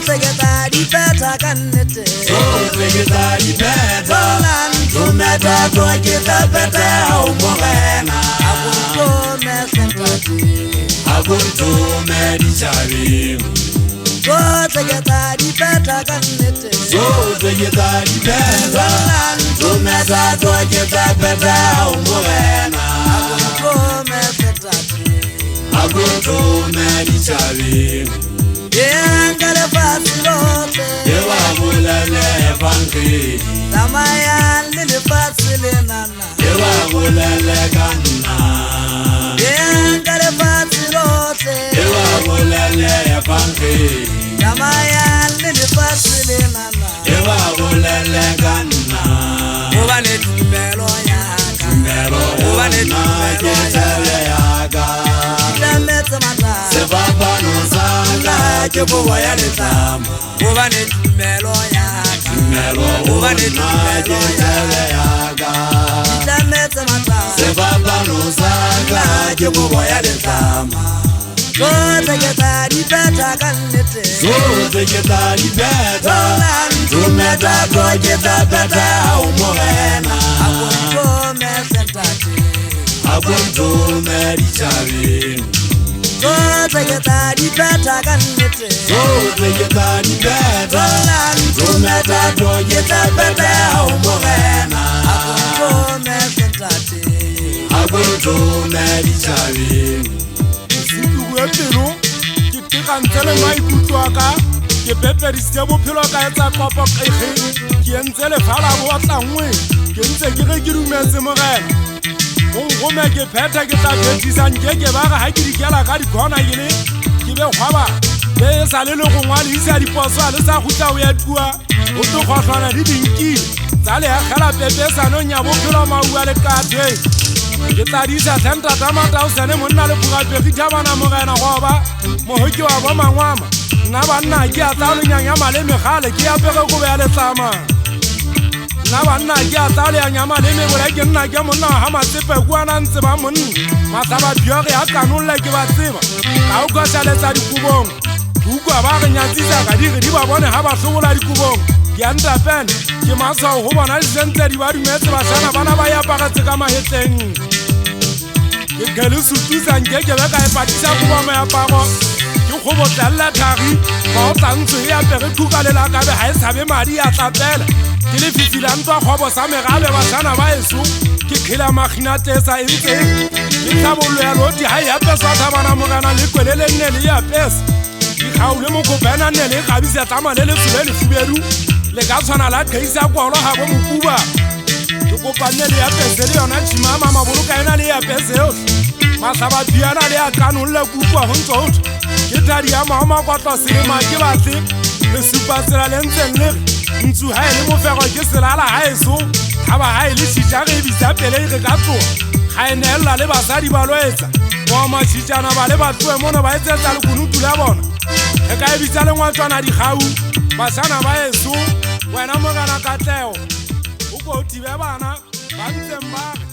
Sote geta di peta kanete Sote geta di peta Solan Tumeta to geta peta umorena Akunto me sentati Akunto me di chavi Sote geta di peta kanete Sote geta di peta Solan Tumeta to geta peta umorena Akunto me sentati Akunto me di chavi Yengale fasilote Yewa bulele fanki Tamaya lili fasile nana Yewa bulele kanna Yengale fasilote Yewa bulele fanki Tamaya lili fasile nana Yewa bulele kanna Ubane tumelo yaga Ubane tumelo yaga Itamete mata Sebaba nozanga Kebuwa ya letama Ubane tumelo yaga Ubane tumelo yaga Itamete mata Sebaba nozanga Kebuwa ya letama Sote geta di peta kanete Sote geta di peta Tumeta to geta peta umorena Akunto me sentati Akunto me di chavi Sote geta di peta kanete Sote geta di peta Tumeta to geta peta umorena Akunto me sentati Akunto me di chavi Pelo ke tekantse le maikutlo ka ke peperisitse bophelo ka etsa kopo ke entse lefala bo tlangwe ke ntse ke re ke dumetse morena o ngome ke pheta ke tla phethisa nkeke ba ga ha ke dikela ka dikgona ke be kgwaba le sa le go ngwa le isa diposo a le sa gutla o ya tua o to khotlwana di dinkile tsa le akhala pepesano nya bophelo maua le kathe ke tla disa 10,000 monna le bugape ke jabana morena goba mohoki wa ba mangwama nna banna ke a tsa lenyanya maleme gale ke apere go be le tsama nna banna ke a tsa lenyanya maleme bole ke nna ke monna ha matsepe kuana ntse ba monna masaba biore a kanolle ke ba tseba ka o ka tsaletsa dikubong ukwa ba re nyatsisa ka di ba bone ha ba hlobola dikubong ke anta pen ke masao go bona le sentse di ba dumetse ba sana bana ba ya pagatse ka maheteng ke gele sutuza ngeke ba ka epatisa go ba meaparo ke go botlalla thari ba o tantse ya pere thukalela ka be ha e sabe madi a tlapela ke le fifila ntwa khobo sa megabe ba sana ba eso ke khela magina tesa entse ke tlabolo ya loti ha ya pesa thabana mogana le kwelele nne le ya pesa ke khaule mo go bena nne le gabisa tama le le tsule le fubedu le ka tshwana la keisa kwalo ha go mokuba ke kopane le ya pese le yona chimama maboloka ena le ya pese yo masaba diana le a kanolle kupwa ho ntso ke tadi ya mama kwa tlase le ma ke batle le supatsela le ntseng le ntsu ha ile mo fego ke selala ha eso thaba ha ile tshitjare bitsa pele re ka tlo ga enella le basadi ba loetsa mo ma tshitjana ba le batwe mona ba etsetsa le kunutu la bona e ka e bitsa le ngwatswana di gau basana ba eso wena mogana Katlego o go tibe bana ba ntseng ba